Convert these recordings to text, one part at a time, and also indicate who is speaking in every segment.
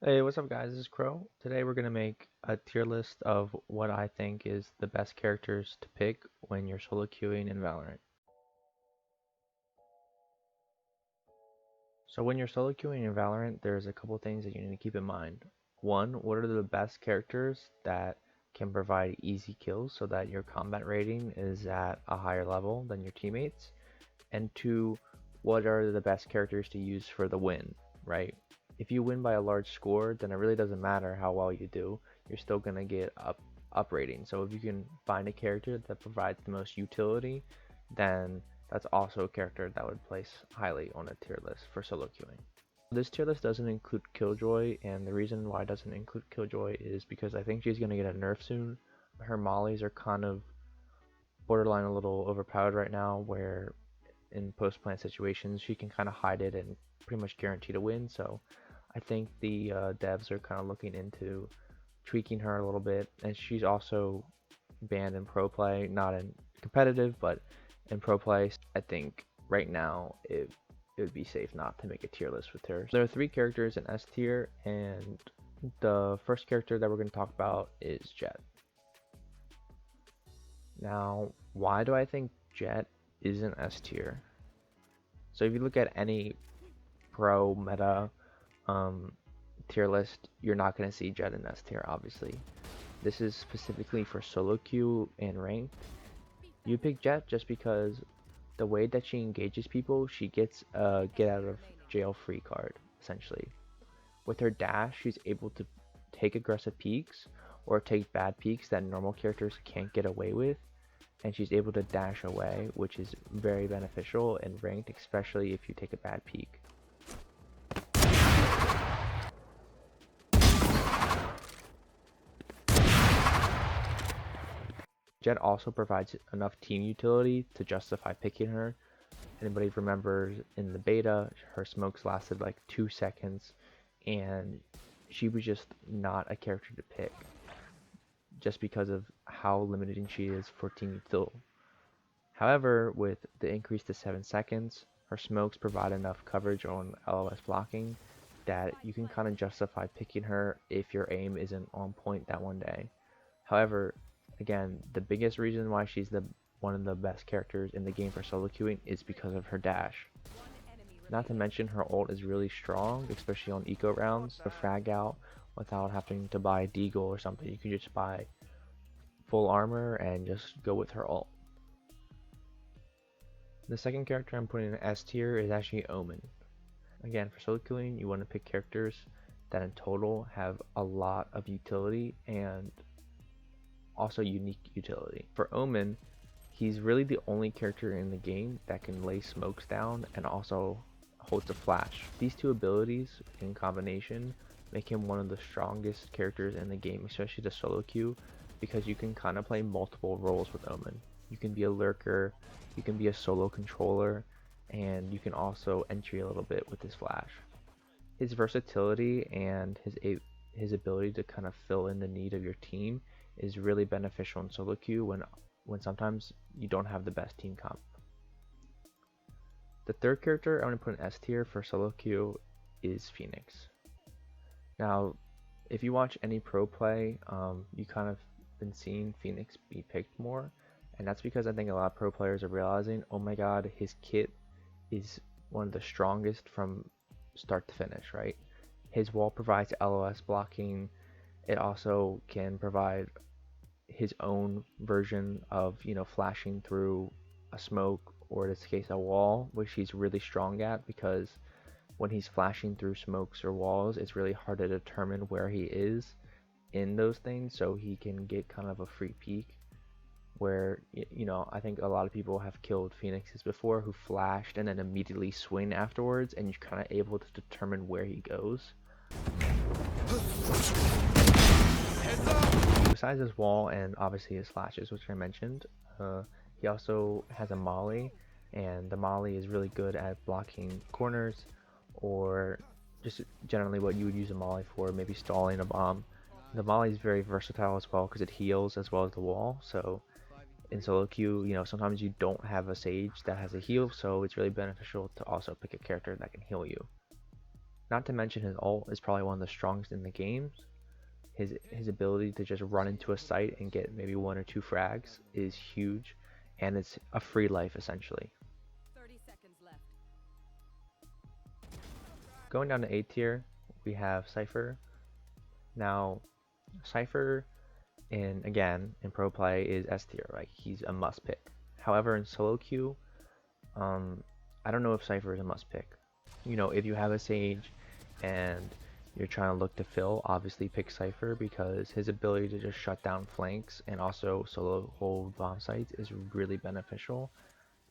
Speaker 1: Hey, what's up guys? This is Crow. Today we're going to make a tier list of what I think is the best characters to pick when you're solo queuing in Valorant. So when you're solo queuing in Valorant, there's a couple things that you need to keep in mind. One, what are the best characters that can provide easy kills so that your combat rating is at a higher level than your teammates? And two, what are the best characters to use for the win, right? If you win by a large score, then it really doesn't matter how well you do. You're still going to get up rating. So if you can find a character that provides the most utility, then that's also a character that would place highly on a tier list for solo queuing. This tier list doesn't include Killjoy, and the reason why it doesn't include Killjoy is because I think she's going to get a nerf soon. Her mollies are kind of borderline a little overpowered right now, where in post-plant situations she can kind of hide it and pretty much guarantee to win. So I think the devs are kind of looking into tweaking her a little bit, and she's also banned in pro play, not in competitive, but in pro play. I think right now it would be safe not to make a tier list with her. There are three characters in S tier, and the first character that we're going to talk about is Jett. Now, why do I think Jett is an S tier? So if you look at any pro meta tier list, you're not going to see Jett in S tier, obviously. This is specifically for solo queue and ranked. You pick Jett just because the way that she engages people, she gets a get out of jail free card, essentially. With her dash, she's able to take aggressive peeks or take bad peeks that normal characters can't get away with, and she's able to dash away, which is very beneficial in ranked, especially if you take a bad peek. Jett also provides enough team utility to justify picking her. Anybody remembers in the beta, her smokes lasted like 2 seconds, and she was just not a character to pick just because of how limiting she is for team utility. However, with the increase to 7 seconds, her smokes provide enough coverage on LOS blocking that you can kind of justify picking her if your aim isn't on point that one day. However, again, the biggest reason why she's one of the best characters in the game for solo queuing is because of her dash. Not to mention her ult is really strong, especially on eco rounds, to frag out without having to buy a deagle or something. You can just buy full armor and just go with her ult. The second character I'm putting in S tier is actually Omen. Again, for solo queuing, you want to pick characters that in total have a lot of utility and also unique utility. For Omen, he's really the only character in the game that can lay smokes down and also holds a flash. These two abilities in combination make him one of the strongest characters in the game, especially the solo queue, because you can kind of play multiple roles with Omen. You can be a lurker, you can be a solo controller, and you can also entry a little bit with his flash. His versatility and his ability to kind of fill in the need of your team is really beneficial in solo queue when sometimes you don't have the best team comp. The third character I'm going to put in S tier for solo queue is Phoenix. Now, if you watch any pro play, you kind of been seeing Phoenix be picked more, and that's because I think a lot of pro players are realizing, oh my god, his kit is one of the strongest from start to finish, right? His wall provides LOS blocking. It also can provide his own version of, flashing through a smoke, or in this case a wall, which he's really strong at, because when he's flashing through smokes or walls, it's really hard to determine where he is in those things, so he can get kind of a free peek where, I think a lot of people have killed Phoenixes before who flashed and then immediately swing afterwards, and you're kind of able to determine where he goes. Besides his wall and obviously his flashes, which I mentioned, he also has a molly, and the molly is really good at blocking corners, or just generally what you would use a molly for, maybe stalling a bomb. The molly is very versatile as well because it heals as well as the wall, so in solo queue, sometimes you don't have a Sage that has a heal, so it's really beneficial to also pick a character that can heal you. Not to mention his ult is probably one of the strongest in the game. His ability to just run into a site and get maybe 1 or 2 frags is huge, and it's a free life essentially.
Speaker 2: 30 seconds left.
Speaker 1: Going down to A tier, we have Cypher. Now, Cypher in pro play is S tier, right? He's a must pick. However, in solo queue, I don't know if Cypher is a must pick. You know, if you have a Sage and you're trying to look to fill, obviously pick Cypher because his ability to just shut down flanks and also solo hold bomb sites is really beneficial.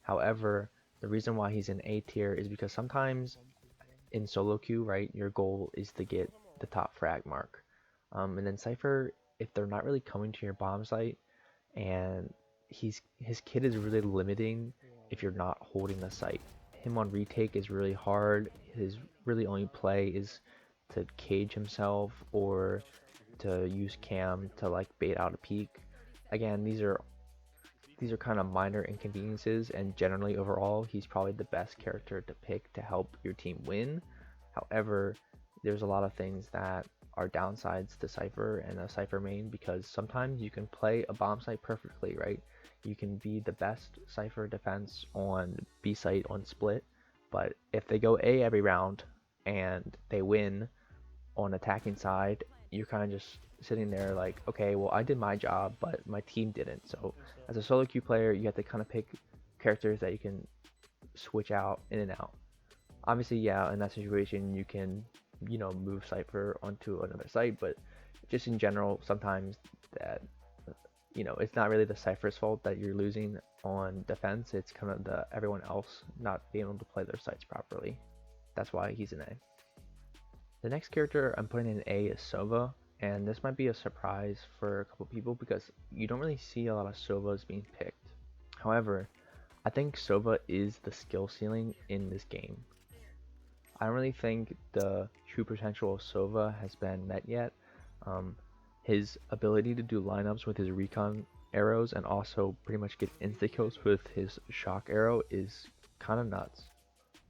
Speaker 1: However, the reason why he's in A tier is because sometimes in solo queue, right, your goal is to get the top frag mark. And then Cypher, if they're not really coming to your bomb site, and his kit is really limiting if you're not holding the site. Him on retake is really hard. His really only play is to cage himself or to use cam to like bait out a peek. Again, these are kind of minor inconveniences, and generally overall he's probably the best character to pick to help your team win. However, there's a lot of things that are downsides to Cypher and a Cypher main, because sometimes you can play a bomb site perfectly, right? You can be the best Cypher defense on B site on split, but if they go A every round and they win on attacking side, you're kind of just sitting there like, okay, well I did my job, but my team didn't. So as a solo queue player, you have to kind of pick characters that you can switch out in and out. Obviously, yeah, in that situation you can, you know, move Cypher onto another site, but just in general, sometimes that, you know, it's not really the Cypher's fault that you're losing on defense. It's kind of the everyone else not being able to play their sites properly. That's why he's an A. The next character I'm putting in A is Sova, and this might be a surprise for a couple people because you don't really see a lot of Sovas being picked. However, I think Sova is the skill ceiling in this game. I don't really think the true potential of Sova has been met yet. His ability to do lineups with his recon arrows and also pretty much get insta kills with his shock arrow is kind of nuts.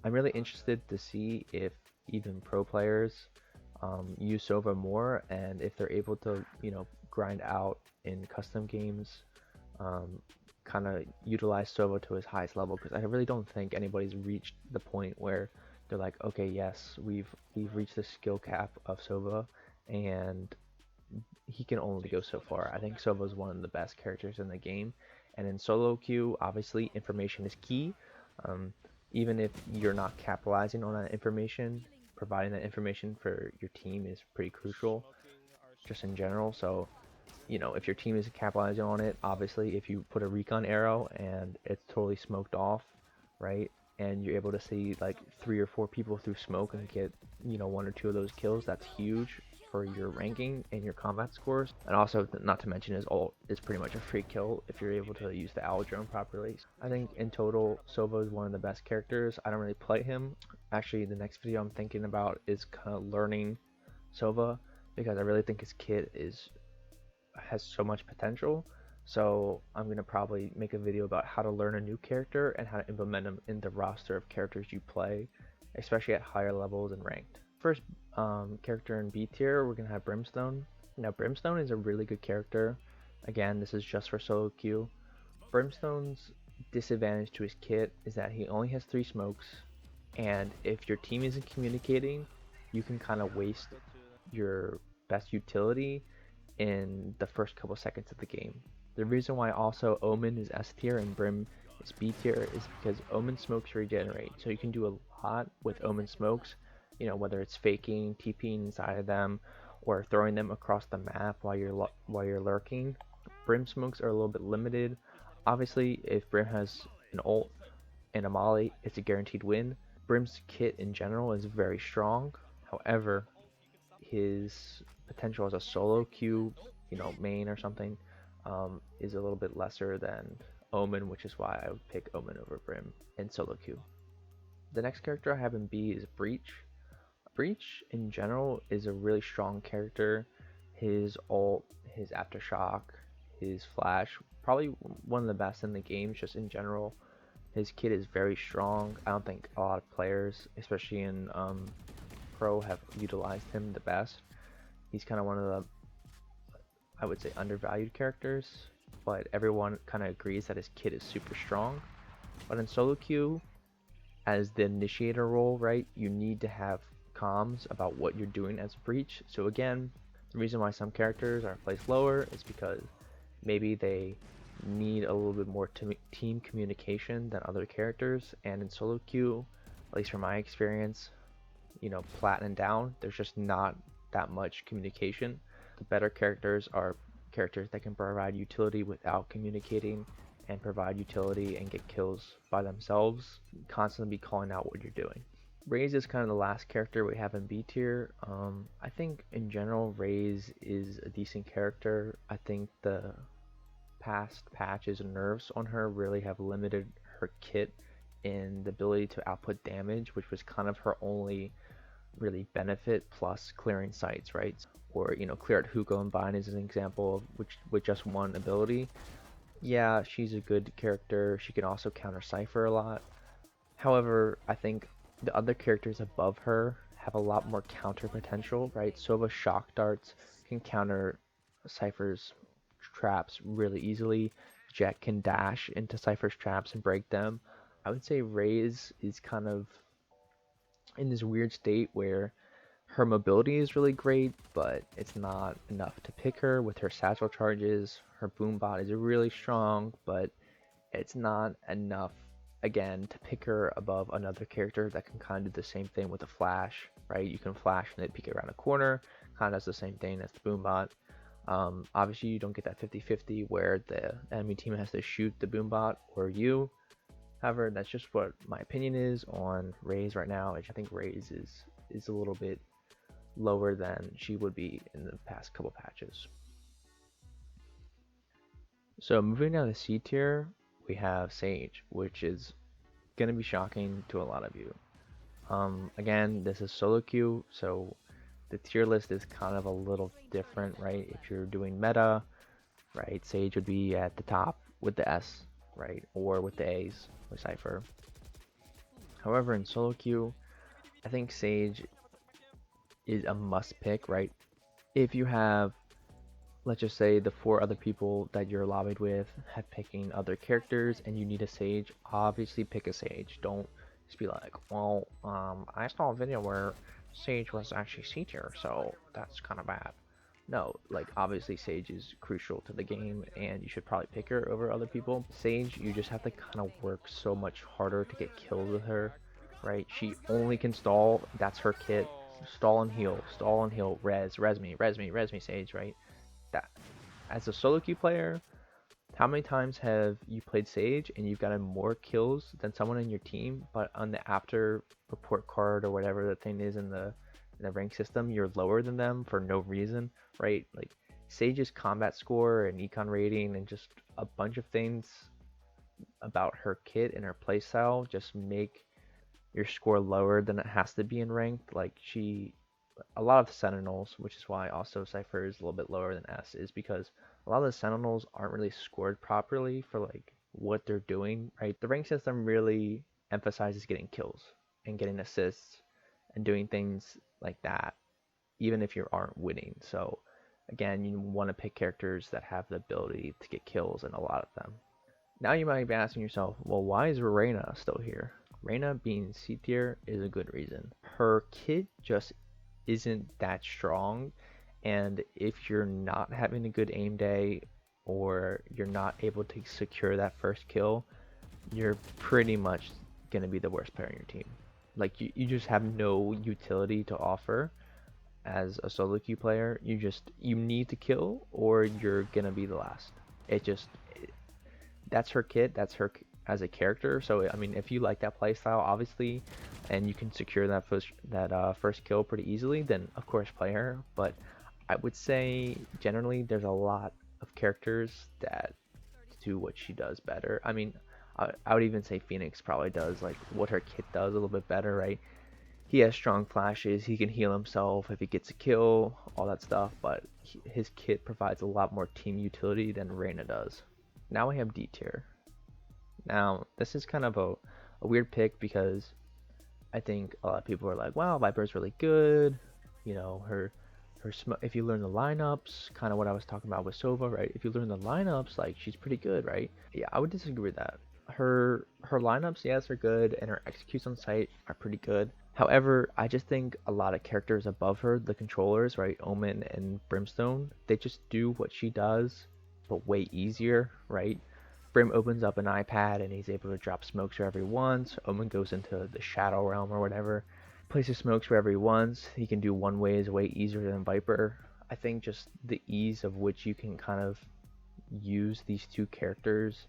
Speaker 1: I'm really interested to see if even pro players use Sova more, and if they're able to, you know, grind out in custom games, kind of utilize Sova to his highest level, because I really don't think anybody's reached the point where they're like, okay, yes, we've reached the skill cap of Sova, and he can only go so far. I think Sova is one of the best characters in the game, and in solo queue, obviously information is key. Even if you're not capitalizing on that information, providing that information for your team is pretty crucial, just in general. So, you know, if your team isn't capitalizing on it, obviously, if you put a recon arrow and it's totally smoked off, right, and you're able to see like 3 or 4 people through smoke and get, you know, 1 or 2 of those kills, that's huge for your ranking and your combat scores. And also, not to mention, his ult is pretty much a free kill if you're able to use the owl drone properly. I think in total, Sova is one of the best characters. I don't really play him. Actually, the next video I'm thinking about is kind of learning Sova, because I really think his kit has so much potential. So I'm going to probably make a video about how to learn a new character and how to implement them in the roster of characters you play, especially at higher levels and ranked. First character in B tier, we're going to have Brimstone. Now Brimstone is a really good character. Again, this is just for solo queue. Brimstone's disadvantage to his kit is that he only has 3 smokes, and if your team isn't communicating, you can kind of waste your best utility in the first couple seconds of the game. The reason why also Omen is S tier and Brim is B tier is because Omen smokes regenerate, so you can do a lot with Omen smokes, you know, whether it's faking, TPing inside of them, or throwing them across the map while you're lurking. Brim smokes are a little bit limited. Obviously, if Brim has an ult and a molly, it's a guaranteed win. Brim's kit in general is very strong. However, his potential as a solo queue, you know, main or something, is a little bit lesser than Omen, which is why I would pick Omen over Brim in solo queue. The next character I have in B is Breach. Breach in general is a really strong character. His ult, his aftershock, his flash, probably one of the best in the game just in general. His kit is very strong. I don't think a lot of players, especially in pro have utilized him the best. He's kind of one of the, I would say, undervalued characters, but everyone kind of agrees that his kit is super strong. But in solo queue, as the initiator role, right, you need to have comms about what you're doing as a breach. So again, the reason why some characters are placed lower is because maybe they need a little bit more team communication than other characters. And in solo queue, at least from my experience, platinum down, there's just not that much communication. The better characters are characters that can provide utility without communicating and provide utility and get kills by themselves, constantly be calling out what you're doing. Raze is kind of the last character we have in B tier. I think in general Raze is a decent character. I think the past patches and nerfs on her really have limited her kit in the ability to output damage, which was kind of her only really benefit, plus clearing sites, right? Or clear out Hugo and Bind is an example of which with just one ability. Yeah, she's a good character. She can also counter Cypher a lot. However, I think the other characters above her have a lot more counter potential, right? Sova shock darts can counter Cypher's traps really easily. Jett can dash into Cypher's traps and break them. I would say Raze is kind of in this weird state where her mobility is really great, but it's not enough to pick her with her satchel charges. Her boom bot is really strong, but it's not enough, again, to pick her above another character that can kind of do the same thing with a flash, right? You can flash and then peek around a corner, kind of does the same thing as the boom bot. Obviously, you don't get that 50-50 where the enemy team has to shoot the boom bot or you. However, that's just what my opinion is on Raze right now. I think Raze is a little bit lower than she would be in the past couple patches. So moving down to C tier, we have Sage, which is going to be shocking to a lot of you. Again, this is solo queue, so the tier list is kind of a little different, right? If you're doing meta, right, Sage would be at the top with the S, right, or with the A's with Cypher. However, in solo queue, I think Sage is a must pick, right? If you have, let's just say, the 4 other people that you're lobbied with have picking other characters and you need a Sage, obviously pick a Sage. Don't just be like, well, I saw a video where Sage was actually C tier, so that's kind of bad. No, like obviously Sage is crucial to the game and you should probably pick her over other people. Sage, you just have to kind of work so much harder to get kills with her, right? She only can stall, that's her kit. Stall and heal, res me, Sage, right? That, as a solo queue player, how many times have you played Sage and you've gotten more kills than someone in your team, but on the after report card or whatever the thing is in the rank system, you're lower than them for no reason, right? Like Sage's combat score and econ rating and just a bunch of things about her kit and her playstyle just make your score lower than it has to be in ranked. Like a lot of the Sentinels, which is why also Cypher is a little bit lower than S, is because a lot of the Sentinels aren't really scored properly for like what they're doing, right? The rank system really emphasizes getting kills and getting assists and doing things like that, even if you aren't winning. So again, you want to pick characters that have the ability to get kills, and a lot of them. Now you might be asking yourself, well, why is Reyna still here? Reyna being C tier is a good reason. Her kit just isn't that strong, and if you're not having a good aim day or you're not able to secure that first kill, you're pretty much going to be the worst player on your team. Like you just have no utility to offer as a solo queue player. You need to kill or you're going to be the last. That's her kit, that's her as a character. So I mean, if you like that playstyle, obviously, and you can secure that first kill pretty easily, then of course play her. But I would say generally there's a lot of characters that do what she does better. I mean, I would even say Phoenix probably does like what her kit does a little bit better, right? He has strong flashes, he can heal himself if he gets a kill, all that stuff, but his kit provides a lot more team utility than Reyna does. Now we have D tier. Now, this is kind of a weird pick because I think a lot of people are like, wow, Viper's really good. If you learn the lineups, kind of what I was talking about with Sova, right? If you learn the lineups, like she's pretty good, right? Yeah, I would disagree with that. Her lineups, yes, are good, and her executes on site are pretty good. However, I just think a lot of characters above her, the controllers, right, Omen and Brimstone, they just do what she does, but way easier, right? Brim opens up an iPad and he's able to drop smokes wherever he wants. Omen goes into the Shadow Realm or whatever, places smokes wherever he wants. He can do one ways way easier than Viper. I think just the ease of which you can kind of use these two characters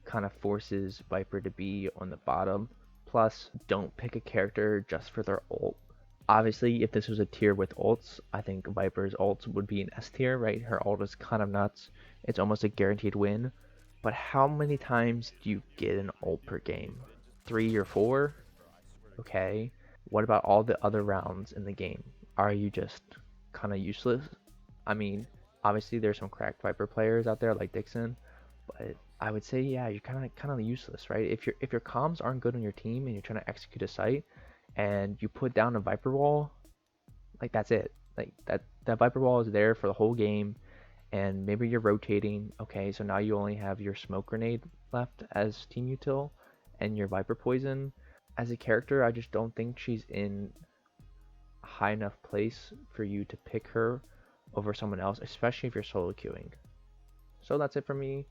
Speaker 1: kind of forces Viper to be on the bottom. Plus, don't pick a character just for their ult. Obviously, if this was a tier with ults, I think Viper's ult would be an S tier, right? Her ult is kind of nuts. It's almost a guaranteed win. But how many times do you get an ult per game? 3 or 4? Okay. What about all the other rounds in the game? Are you just kind of useless? I mean, obviously there's some cracked Viper players out there like Dixon, but I would say yeah, you're kind of useless, right? If your comms aren't good on your team and you're trying to execute a site and you put down a Viper wall, like that's it. Like that Viper wall is there for the whole game, and maybe you're rotating. Okay, so now you only have your smoke grenade left as team util and your Viper poison. As a character, I just don't think she's in a high enough place for you to pick her over someone else, especially if you're solo queuing. So that's it for me.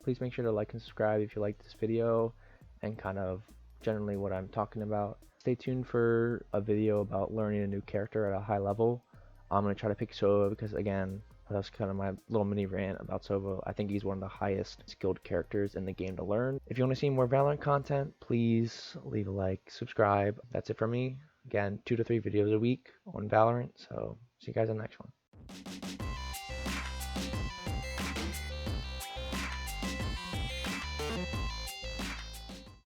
Speaker 1: Please make sure to like and subscribe if you liked this video and kind of generally what I'm talking about. Stay tuned for a video about learning a new character at a high level. I'm going to try to pick Sova because, again, that's kind of my little mini rant about Sova. I think he's one of the highest skilled characters in the game to learn. If you want to see more Valorant content, please leave a like, subscribe. That's it for me. Again, 2 to 3 videos a week on Valorant. So see you guys in the next one.